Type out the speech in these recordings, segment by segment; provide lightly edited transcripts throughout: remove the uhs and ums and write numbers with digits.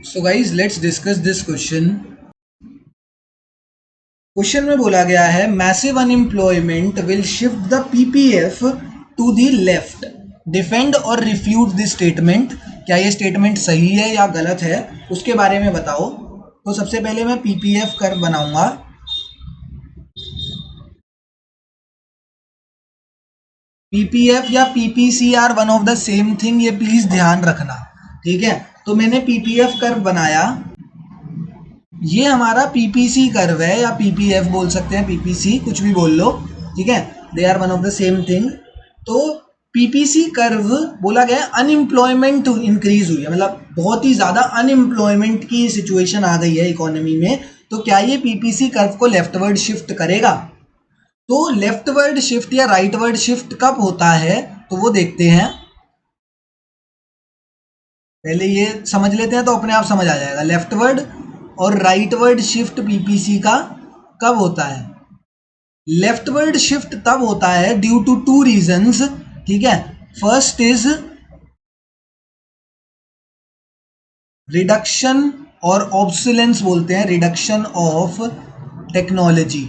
So guys, let's discuss this question. Question में बोला गया है massive unemployment will shift the PPF to the left. Defend और refute this statement. क्या ये स्टेटमेंट सही है या गलत है, उसके बारे में बताओ. तो सबसे पहले मैं पीपीएफ कर्व बनाऊंगा. पीपीएफ या PPC are one of the same thing, ये प्लीज ध्यान रखना. ठीक है, तो मैंने पीपीएफ कर्व बनाया. ये हमारा पीपीसी कर्व है या पीपीएफ बोल सकते हैं, पीपीसी कुछ भी बोल लो. ठीक है, they are one of the same thing. तो पीपीसी कर्व बोला गया अनएम्प्लॉयमेंट इंक्रीज हुई है, मतलब बहुत ही ज्यादा अनएम्प्लॉयमेंट की सिचुएशन आ गई है इकोनॉमी में. तो क्या ये पीपीसी कर्व को लेफ्टवर्ड शिफ्ट करेगा? तो लेफ्टवर्ड शिफ्ट या राइटवर्ड शिफ्ट कब होता है तो वो देखते हैं. पहले ये समझ लेते हैं तो अपने आप समझ आ जाएगा. लेफ्टवर्ड और राइटवर्ड शिफ्ट पीपीसी का कब होता है? लेफ्टवर्ड शिफ्ट तब होता है ड्यू टू टू रीजंस. ठीक है, फर्स्ट इज रिडक्शन और ऑब्सोलेंस बोलते हैं, रिडक्शन ऑफ टेक्नोलॉजी.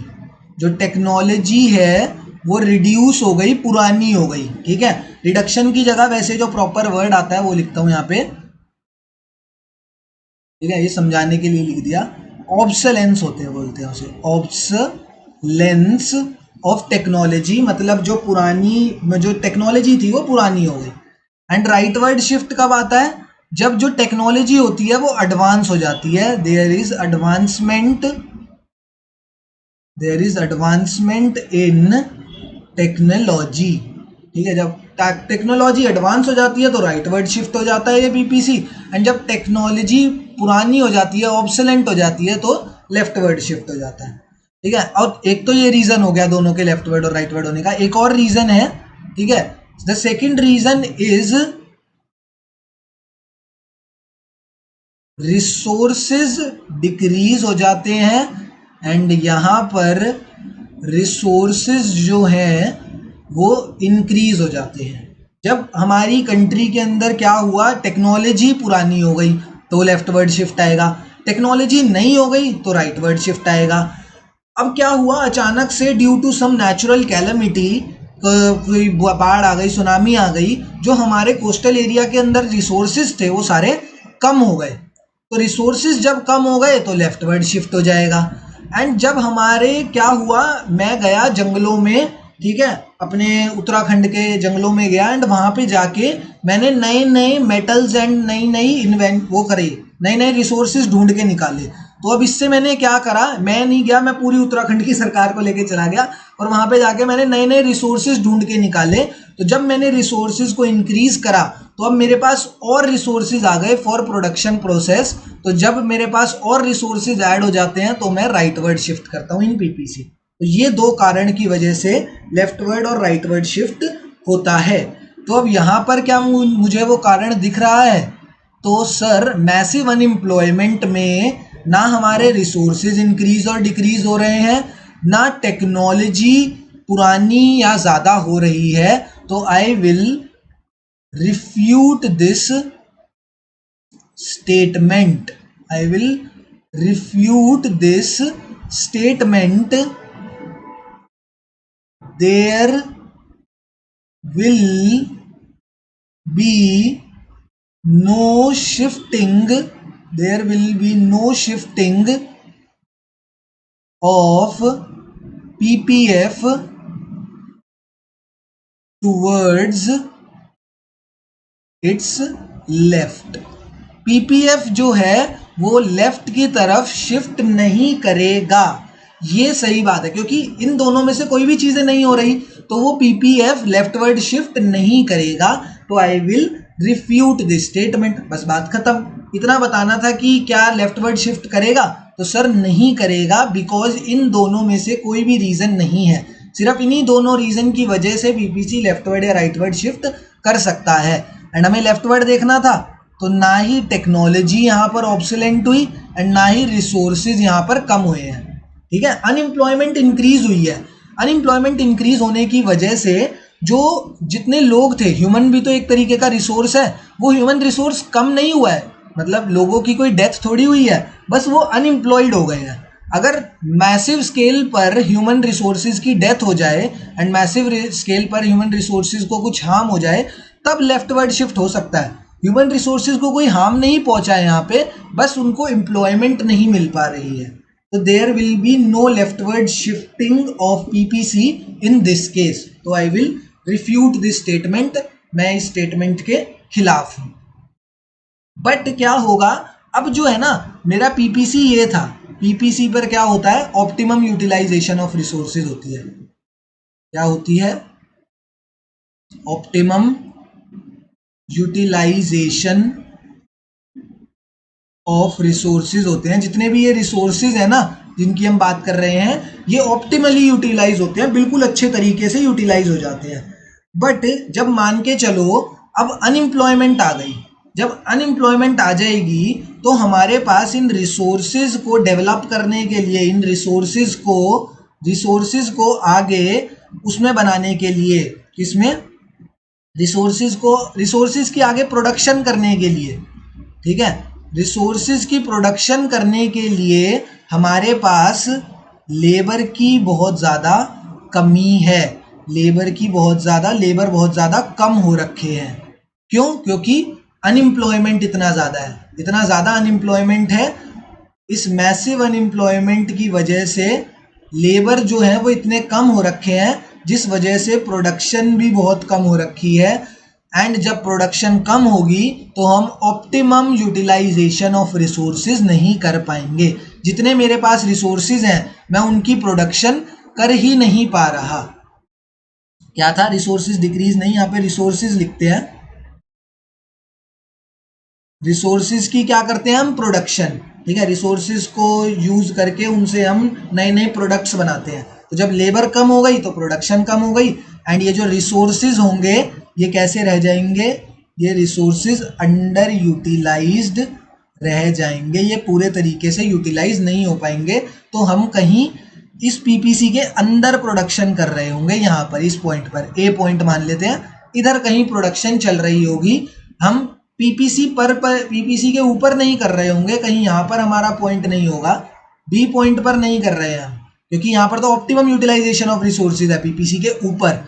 जो टेक्नोलॉजी है वो रिड्यूस हो गई, पुरानी हो गई. ठीक है, रिडक्शन की जगह वैसे जो प्रॉपर वर्ड आता है वो लिखता हूं यहां पे. ठीक है, ये समझाने के लिए लिख दिया. ऑब्सोलेंस होते हैं, बोलते हैं उसे ऑब्सोलेंस ऑफ टेक्नोलॉजी, मतलब जो पुरानी जो टेक्नोलॉजी थी वो पुरानी हो गई. एंड राइटवर्ड शिफ्ट कब आता है? जब जो टेक्नोलॉजी होती है वो एडवांस हो जाती है. There is advancement in technology. ठीक है, जब टेक्नोलॉजी एडवांस हो जाती है तो राइटवर्ड शिफ्ट हो जाता है ये पीपीसी. एंड जब टेक्नोलॉजी पुरानी हो जाती है, ऑब्सोलेंट हो जाती है, तो लेफ्टवर्ड शिफ्ट हो जाता है. ठीक है, और एक तो ये रीजन हो गया दोनों के लेफ्टवर्ड और राइटवर्ड होने का. एक और रीजन है. ठीक है, the second reason is resources decrease हो जाते हैं. एंड यहां पर रिसोर्सेज जो है वो इंक्रीज हो जाते हैं. जब हमारी कंट्री के अंदर क्या हुआ, टेक्नोलॉजी पुरानी हो गई तो लेफ्टवर्ड शिफ्ट आएगा, टेक्नोलॉजी नहीं हो गई तो राइटवर्ड शिफ्ट आएगा. अब क्या हुआ, अचानक से due to some natural calamity, कोई बाढ़ आ गई, सुनामी आ गई, जो हमारे कोस्टल एरिया के अंदर रिसोर्सेज थे वो सारे कम हो गए. तो रिसोर्सेज जब कम हो गए तो लेफ्टवर्ड शिफ्ट हो जाएगा. एंड जब हमारे क्या हुआ, मैं गया जंगलों में, ठीक है, अपने उत्तराखंड के जंगलों में गया. एंड वहां पे जाके मैंने नए नए मेटल्स एंड नई नए रिसोर्सेज ढूंढ के निकाले. तो अब इससे मैंने क्या करा, मैं नहीं गया, मैं पूरी उत्तराखंड की सरकार को लेके चला गया और वहां पे जाके मैंने नए नए रिसोर्सेज ढूंढ के निकाले. तो जब मैंने रिसोर्सेज को इंक्रीज करा तो अब मेरे पास और रिसोर्सेज आ गए फॉर प्रोडक्शन प्रोसेस. तो जब मेरे पास और रिसोर्सेज ऐड हो जाते हैं तो मैं राइटवर्ड शिफ्ट करता हूं इन पीपीसी. तो ये दो कारण की वजह से लेफ्टवर्ड और राइटवर्ड शिफ्ट होता है. तो अब यहां पर क्या मुझे वो कारण दिख रहा है? तो सर, मैसिव अनएम्प्लॉयमेंट में ना हमारे रिसोर्सेज इंक्रीज और डिक्रीज हो रहे हैं, ना टेक्नोलॉजी पुरानी या ज्यादा हो रही है. तो I will refute this statement. There will be no shifting of PPF towards its left. PPF जो है वो लेफ्ट की तरफ शिफ्ट नहीं करेगा. ये सही बात है, क्योंकि इन दोनों में से कोई भी चीजें नहीं हो रही तो वो पीपीएफ लेफ्टवर्ड शिफ्ट नहीं करेगा. तो I will refute this statement. बस बात खत्म. इतना बताना था कि क्या लेफ्टवर्ड शिफ्ट करेगा, तो सर नहीं करेगा, बिकॉज इन दोनों में से कोई भी रीजन नहीं है. सिर्फ इन्हीं दोनों रीजन की वजह से पीपीसी लेफ्टवर्ड या राइटवर्ड शिफ्ट कर सकता है. एंड हमें लेफ्टवर्ड देखना था, तो ना ही टेक्नोलॉजी यहाँ पर ऑब्सोलेंट हुई एंड ना ही रिसोर्सेज यहाँ पर कम हुए हैं. ठीक है, अनएम्प्लॉयमेंट इंक्रीज हुई है. अनएम्प्लॉयमेंट इंक्रीज होने की वजह से जो जितने लोग थे, ह्यूमन भी तो एक तरीके का रिसोर्स है, वो ह्यूमन रिसोर्स कम नहीं हुआ है, मतलब लोगों की कोई डेथ थोड़ी हुई है, बस वो अनएम्प्लॉयड हो गए हैं। अगर मैसिव स्केल पर ह्यूमन रिसोर्सेज की डेथ हो जाए एंड मैसिव स्केल पर ह्यूमन रिसोर्सेज को कुछ हार्म हो जाए, तब लेफ्टवर्ड शिफ्ट हो सकता है। ह्यूमन रिसोर्सेज को कोई हार्म नहीं पहुंचा है यहाँ पे, बस उनको एम्प्लॉयमेंट नहीं मिल पा रही है। तो there will be no leftward shifting of PPC in this case. तो I will refute this statement, मैं इस स्टेटमेंट के खिलाफ हूं। बट क्या होगा, अब जो है ना मेरा पीपीसी ये था, पीपीसी पर क्या होता है, ऑप्टिमम यूटिलाइजेशन ऑफ रिसोर्सेज होती है। क्या होती है, ऑप्टिमम यूटिलाइजेशन ऑफ रिसोर्सेज होते हैं। जितने भी ये रिसोर्सेज है ना जिनकी हम बात कर रहे हैं, ये ऑप्टिमली यूटिलाइज होते हैं, बिल्कुल अच्छे तरीके से यूटिलाइज हो जाते हैं। बट जब मान के चलो अब अनएम्प्लॉयमेंट आ गई, जब अनएम्प्लॉयमेंट आ जाएगी तो हमारे पास इन रिसोर्सेज को डेवलप करने के लिए, इन रिसोर्सेज को आगे उसमें बनाने के लिए, किसमें, रिसोर्सेज की आगे प्रोडक्शन करने के लिए, ठीक है, रिसोर्सेज की प्रोडक्शन करने के लिए हमारे पास लेबर की बहुत ज़्यादा कमी है। लेबर बहुत ज़्यादा कम हो रखे हैं। क्यों? क्योंकि अनएम्प्लॉयमेंट इतना ज़्यादा है, इतना ज़्यादा अनएम्प्लॉयमेंट है। इस मैसिव अनएम्प्लॉयमेंट की वजह से लेबर जो है वो इतने कम हो रखे हैं, जिस वजह से प्रोडक्शन भी बहुत कम हो रखी है। एंड जब प्रोडक्शन कम होगी तो हम ऑप्टिमम यूटिलाइजेशन ऑफ रिसोर्सेज नहीं कर पाएंगे। जितने मेरे पास रिसोर्सेज हैं मैं उनकी प्रोडक्शन कर ही नहीं पा रहा। क्या था, रिसोर्सेज डिक्रीज नहीं, यहाँ पे रिसोर्सेज लिखते हैं। रिसोर्सेज की क्या करते हैं हम, प्रोडक्शन, ठीक है, रिसोर्सेज को यूज करके उनसे हम नए नए प्रोडक्ट्स बनाते हैं। तो जब लेबर कम हो गई तो प्रोडक्शन कम हो गई, एंड ये जो रिसोर्सेज होंगे ये कैसे रह जाएंगे, ये रिसोर्सेज अंडर यूटिलाइज्ड रह जाएंगे, ये पूरे तरीके से यूटिलाइज नहीं हो पाएंगे। तो हम कहीं इस पीपीसी के अंदर प्रोडक्शन कर रहे होंगे, यहाँ पर इस पॉइंट पर, ए पॉइंट मान लेते हैं, इधर कहीं प्रोडक्शन चल रही होगी, हम पीपीसी पीपीसी के ऊपर नहीं कर रहे होंगे, कहीं यहाँ पर हमारा पॉइंट नहीं होगा, बी पॉइंट पर नहीं कर रहे हैं हम, क्योंकि यहाँ पर तो ऑप्टिमम यूटिलाइजेशन ऑफ रिसोर्सेज है पीपीसी के ऊपर,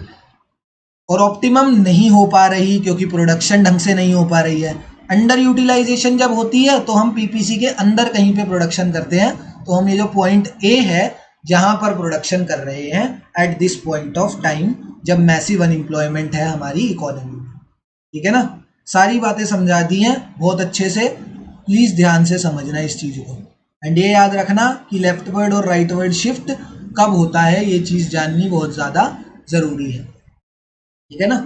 और ऑप्टिमम नहीं हो पा रही क्योंकि प्रोडक्शन ढंग से नहीं हो पा रही है। अंडर यूटिलाइजेशन जब होती है तो हम पीपीसी के अंदर कहीं पे प्रोडक्शन करते हैं। तो हम ये जो पॉइंट ए है जहां पर प्रोडक्शन कर रहे हैं at this point of time, जब मैसिव अनएम्प्लॉयमेंट है हमारी इकोनॉमी में, ठीक है ना। सारी बातें समझा दी हैं बहुत अच्छे से, प्लीज ध्यान से समझना इस चीज को। एंड ये याद रखना कि लेफ्टवर्ड और राइटवर्ड शिफ्ट कब होता है, ये चीज जाननी बहुत ज्यादा जरूरी है, ठीक है ना।